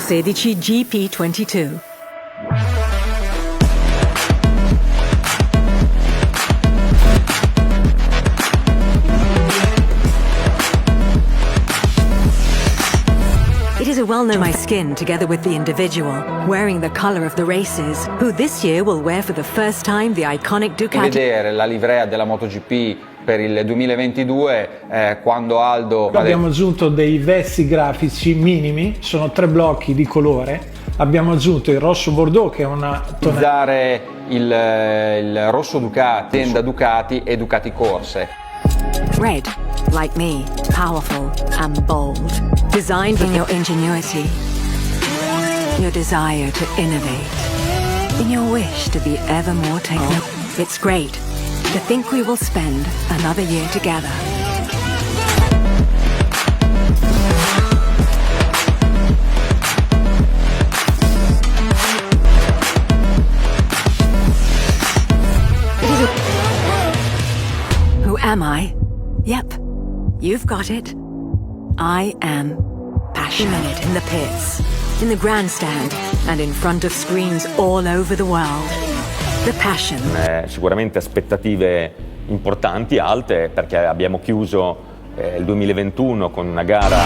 16 GP22. It is a well-known my skin together with the individual, wearing the color of the races, who this year will wear for the first time the iconic Ducati. Vedere la livrea della Motogp per il 2022 quando Aldo... Abbiamo aggiunto dei vezzi grafici minimi, sono 3 blocchi di colore. Abbiamo aggiunto il rosso Bordeaux, che è una utilizzare il rosso Ducati, tenda Ducati e Ducati Corse. Red, like me, powerful and bold. Designed with your ingenuity, your desire to innovate, in your wish to be ever more technical. It's great to think we will spend another year together. Who am I? Yep, you've got it. I am passionate in the pits, in the grandstand, and in front of screens all over the world. The passion. Sicuramente aspettative importanti, alte, perché abbiamo chiuso il 2021 con una gara